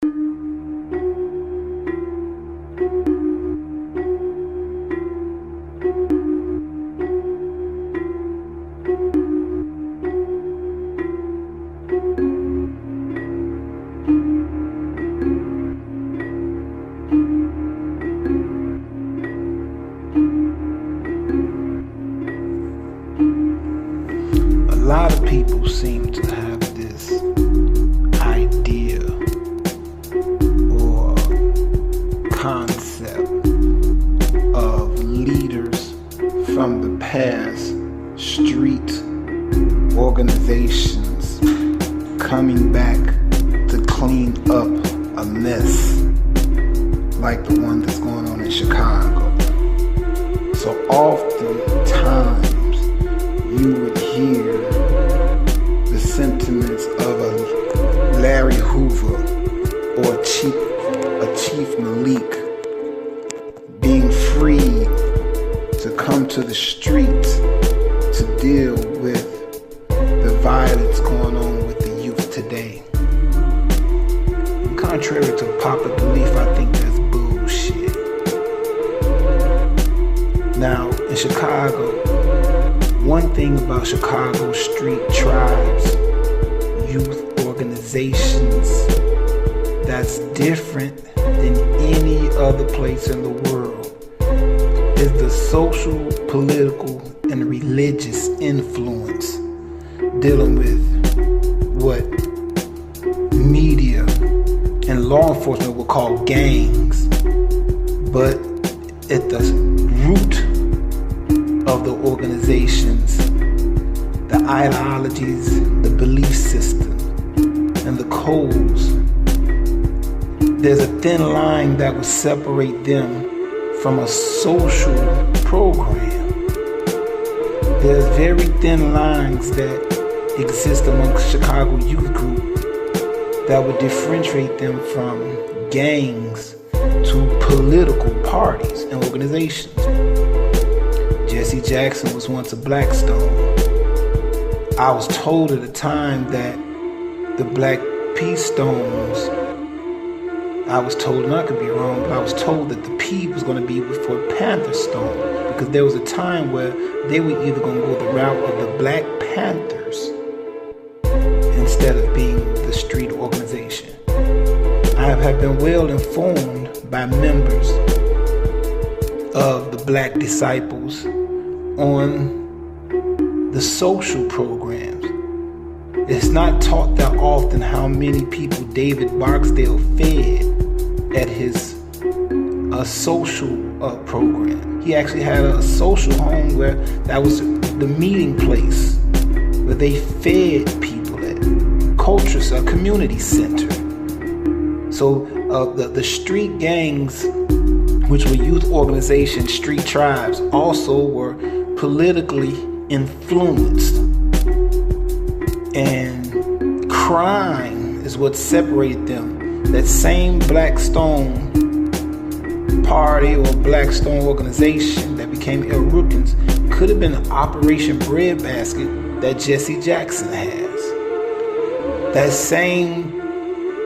A lot of people seem to have this idea or concept of leaders from the past, street organizations coming back to clean up a mess like the one that's going on in Chicago. So oftentimes you would hear the sentiments of a Larry Hoover or a Chief Malik being free to come to the streets to deal with the violence going on with the youth today. And contrary to popular belief, I think that's bullshit. Now, in Chicago, one thing about Chicago street tribes, youth organizations, that's different than any other place in the world is the social, political, and religious influence dealing with what media and law enforcement would call gangs. But at the root of the organizations, the ideologies, the belief system, and the codes, there's a thin line that will separate them from a social program. There's very thin lines that exist among Chicago youth group that would differentiate them from gangs to political parties and organizations. Jesse Jackson was once a Blackstone. I was told at the time that the Black P Stones, I was told, and I could be wrong, but I was told that the P was going to be for Panther Stone, because there was a time where they were either going to go the route of the Black Panthers instead of being the street organization. I have been well informed by members of the Black Disciples on the social programs. It's not taught that often how many people David Barksdale fed at his social program. He actually had a social home where that was the meeting place where they fed people at. Culture, a community center. So the street gangs, which were youth organizations, street tribes, also were politically influenced. And crime is what separated them. That same Blackstone party or Blackstone organization that became El Rookins could have been Operation Breadbasket that Jesse Jackson has. That same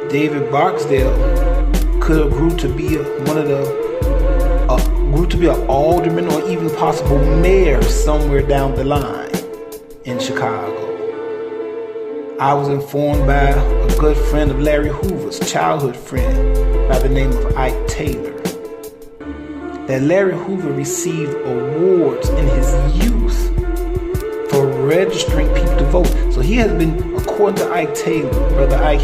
David Barksdale could have grew to be an alderman or even possible mayor somewhere down the line in Chicago. I was informed by a good friend of Larry Hoover's, childhood friend by the name of Ike Taylor, that Larry Hoover received awards in his youth for registering people to vote. So he has been, according to Ike Taylor, Brother Ike,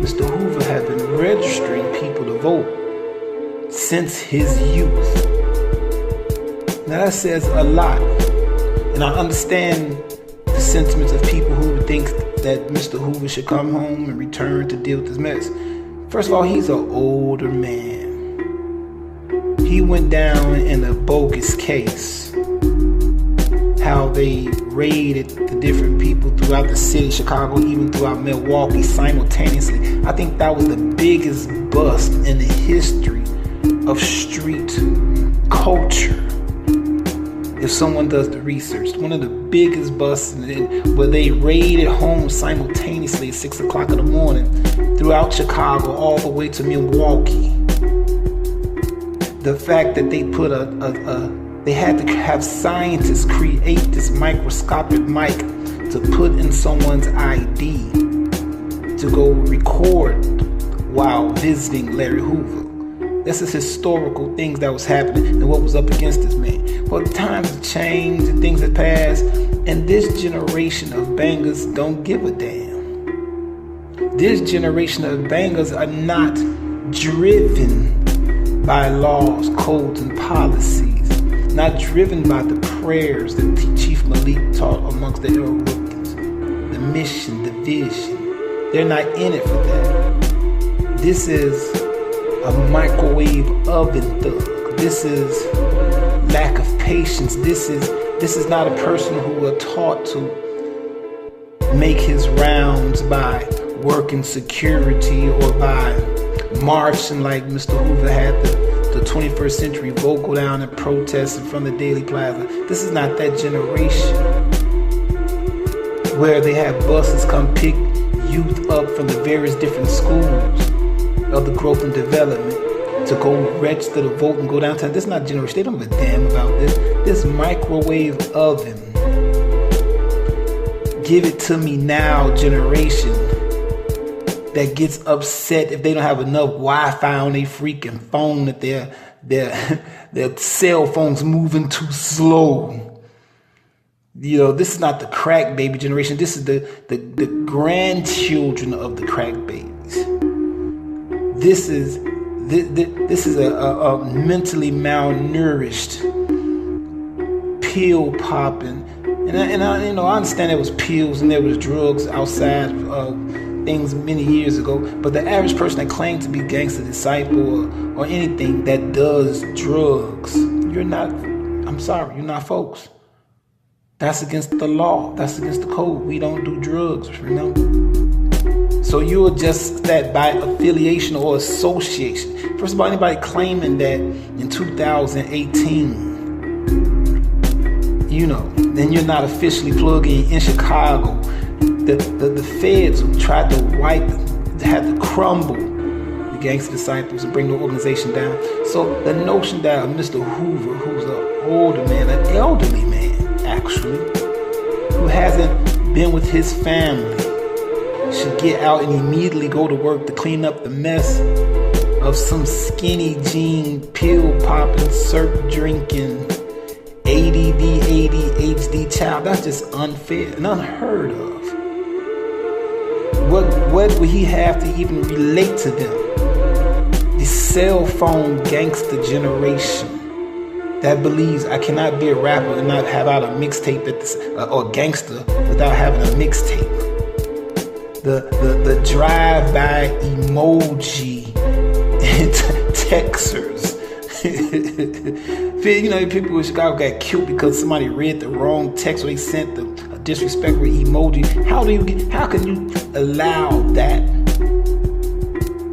Mr. Hoover has been registering people to vote since his youth. Now that says a lot. And I understand the sentiments of people who think that Mr. Hoover should come home and return to deal with this mess. First of all, he's an older man. He went down in a bogus case. How they raided the different people throughout the city, Chicago, even throughout Milwaukee simultaneously. I think that was the biggest bust in the history of street culture. If someone does the research, one of the biggest busts where they raided homes simultaneously at 6 o'clock in the morning throughout Chicago all the way to Milwaukee. The fact that they put they had to have scientists create this microscopic mic to put in someone's ID to go record while visiting Larry Hoover. This is historical things that was happening and what was up against this man. Well, times have changed and things have passed, and this generation of bangers don't give a damn. This generation of bangers are not driven by laws, codes, and policies, not driven by the prayers that Chief Malik taught amongst the era workers, the mission, the vision. They're not in it for that. This is a microwave oven thug. This is lack of patience. This is not a person who was taught to make his rounds by working security or by marching like Mr. Hoover had the 21st century vote go down and protest in front of the Daily Plaza. This is not that generation where they have buses come pick youth up from the various different schools of the growth and development to go register to vote and go downtown. This is not generation. They don't give a damn about this. This microwave oven, give it to me now generation that gets upset if they don't have enough Wi-Fi on their freaking phone, that their cell phone's moving too slow. You know, this is not the crack baby generation. This is the grandchildren of the crack babies. This is a mentally malnourished, pill popping, and I understand there was pills and there was drugs outside of things many years ago, but the average person that claims to be gangster disciple or anything that does drugs, you're not folks. That's against the law. That's against the code. We don't do drugs, remember? So you're just that by affiliation or association. First of all, anybody claiming that in 2018, then you're not officially plugging in Chicago. The feds tried to had to crumble the gangster disciples and bring the organization down. So the notion that Mr. Hoover, who's an older man, an elderly man actually, who hasn't been with his family, should get out and immediately go to work to clean up the mess of some skinny jean, pill popping, syrup drinking, ADD, ADHD child. That's just unfair and unheard of. What would he have to even relate to them? The cell phone gangster generation that believes I cannot be a rapper and not have out a mixtape or gangster without having a mixtape. The drive-by emoji texters. People in Chicago got killed because somebody read the wrong text or they sent a disrespectful emoji. How can you allow that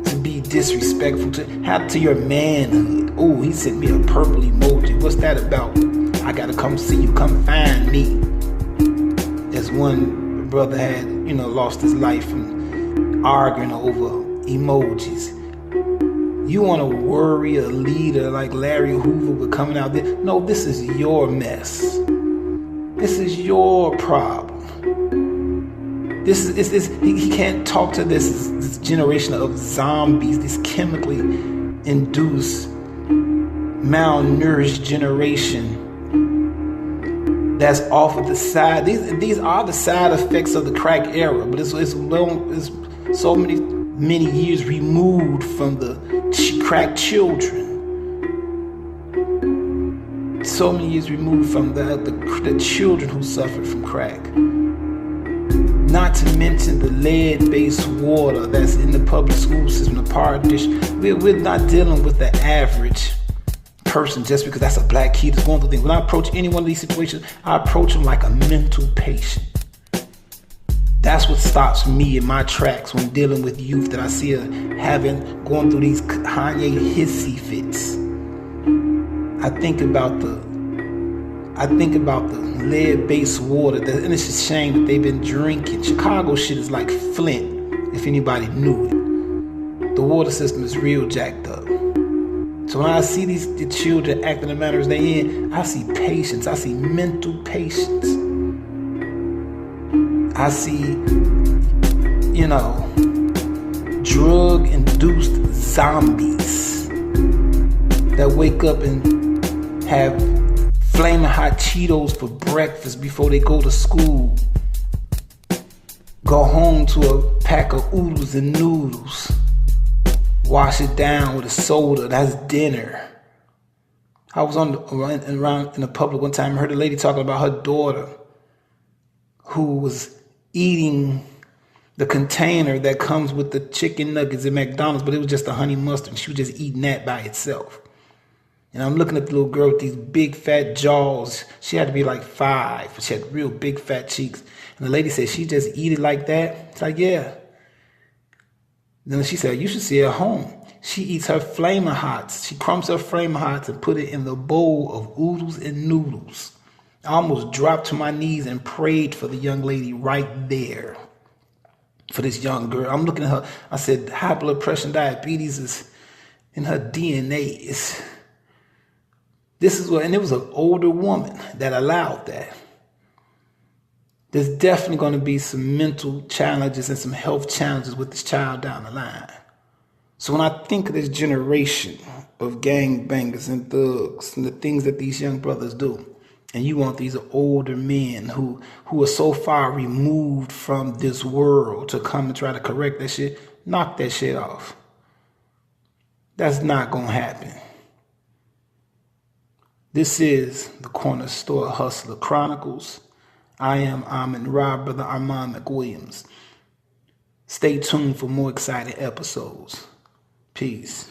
to be disrespectful to your manhood? Oh, he sent me a purple emoji. What's that about? I gotta come see you. Come find me. As one brother had, lost his life from arguing over emojis. You want to worry a leader like Larry Hoover with coming out there? No, this is your mess. This is your problem. He can't talk to this generation of zombies, this chemically induced, malnourished generation that's off of the side. These are the side effects of the crack era, but it's so many years removed from the crack children. So many years removed from the children who suffered from crack. Not to mention the lead-based water that's in the public school system, the power dish. We're not dealing with the average person just because that's a black kid that's going through things. When I approach any one of these situations, I approach them like a mental patient. That's what stops me in my tracks when dealing with youth that I see going through these Kanye hissy fits. I think about I think about the lead-based water, and it's a shame that they've been drinking. Chicago shit is like Flint, if anybody knew it. The water system is real jacked up. So when I see the children acting the manner as they in, I see patience. I see mental patience. I see, drug-induced zombies that wake up and have flaming hot Cheetos for breakfast before they go to school. Go home to a pack of oodles and noodles. Wash it down with a soda. That's dinner. I was around in the public one time and heard a lady talking about her daughter who was eating the container that comes with the chicken nuggets at McDonald's, but it was just a honey mustard. She was just eating that by itself. And I'm looking at the little girl with these big fat jaws. She had to be like 5, but she had real big fat cheeks. And the lady said, she just eat it like that? It's like, yeah. Then she said, you should see her at home. She eats her Flamin' Hots. She crumbs her Flamin' Hots and put it in the bowl of oodles and noodles. I almost dropped to my knees and prayed for the young lady right there. For this young girl. I'm looking at her. I said, high blood pressure and diabetes is in her DNA. And it was an older woman that allowed that. There's definitely going to be some mental challenges and some health challenges with this child down the line. So when I think of this generation of gangbangers and thugs and the things that these young brothers do, and you want these older men who are so far removed from this world to come and try to correct that shit, knock that shit off. That's not going to happen. This is the Corner Store Hustler Chronicles. I am Amin Ra, Brother Armand McWilliams. Stay tuned for more exciting episodes. Peace.